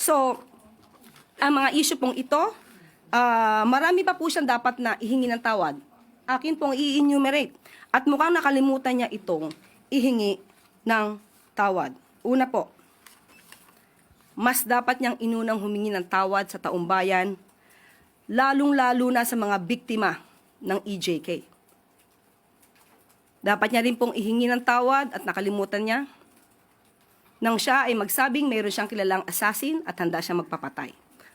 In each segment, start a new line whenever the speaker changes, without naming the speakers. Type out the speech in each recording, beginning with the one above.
So, ang mga issue pong ito, marami pa po siyang dapat na ihingi ng tawad. Akin pong i-enumerate. At mukhang nakalimutan niya itong ihingi ng tawad. Una po, mas dapat niyang inunang humingi ng tawad sa taumbayan, lalong-lalo na sa mga biktima ng EJK. Dapat niya rin pong ihingi ng tawad at nakalimutan niya nang siya ay magsabing mayroon siyang kilalang assassin at handa siyang magpapatay.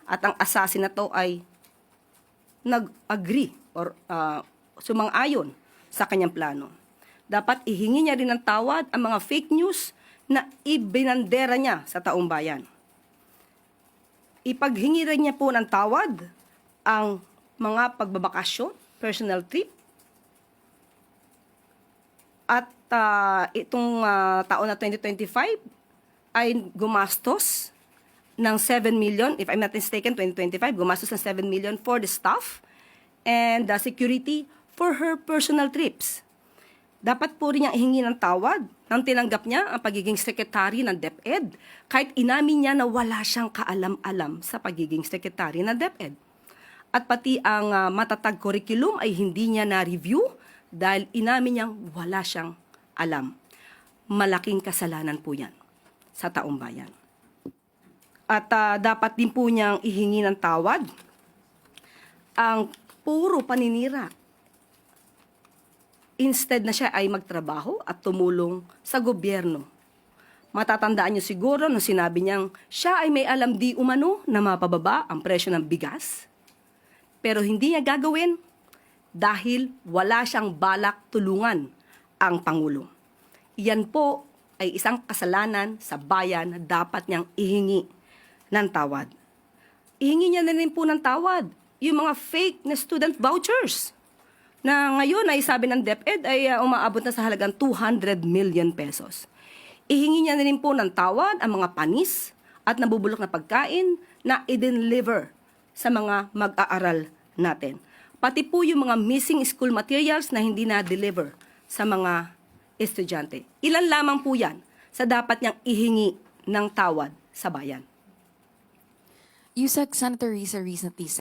At ang assassin na to ay nag-agree or sumang-ayon sa kanyang plano. Dapat ihingi niya rin ng tawad ang mga fake news na ibinandera niya sa taumbayan. Ipaghingi rin niya po ng tawad ang mga pagbabakasyon, personal trip, at itong taon na 2025 ay gumastos ng 7 million, if I'm not mistaken, 2025, gumastos ng 7 million for the staff and the security for her personal trips. Dapat po rin niyang ihingi ng tawad nang tinanggap niya ang pagiging sekretary ng DepEd kahit inamin niya na wala siyang kaalam-alam sa pagiging sekretary ng DepEd. At pati ang matatag curriculum ay hindi niya na-review dahil inamin niyang wala siyang alam. Malaking kasalanan po yan sa taumbayan. At dapat din po niyang ihingi ng tawad ang puro paninira. Instead na siya ay magtrabaho at tumulong sa gobyerno. Matatandaan niyo siguro na sinabi niyang siya ay may alam di umano na mapababa ang presyo ng bigas. Pero hindi niya gagawin dahil wala siyang balak tulungan ang Pangulo. Iyan po ay isang kasalanan sa bayan na dapat niyang ihingi ng tawad. Ihingi niya na rin po ng tawad yung mga fake na student vouchers na ngayon ay sabi ng DepEd ay umaabot na sa halagang 200 million pesos. Ihingi niya na rin po ng tawad ang mga panis at nabubulok na pagkain na i-deliver sa mga mag-aaral natin. Pati po yung mga missing school materials na hindi na-deliver sa mga estudyante. Ilan lamang po yan sa dapat niyang ihingi ng tawad sa bayan.
Yusek, Senator Risa recently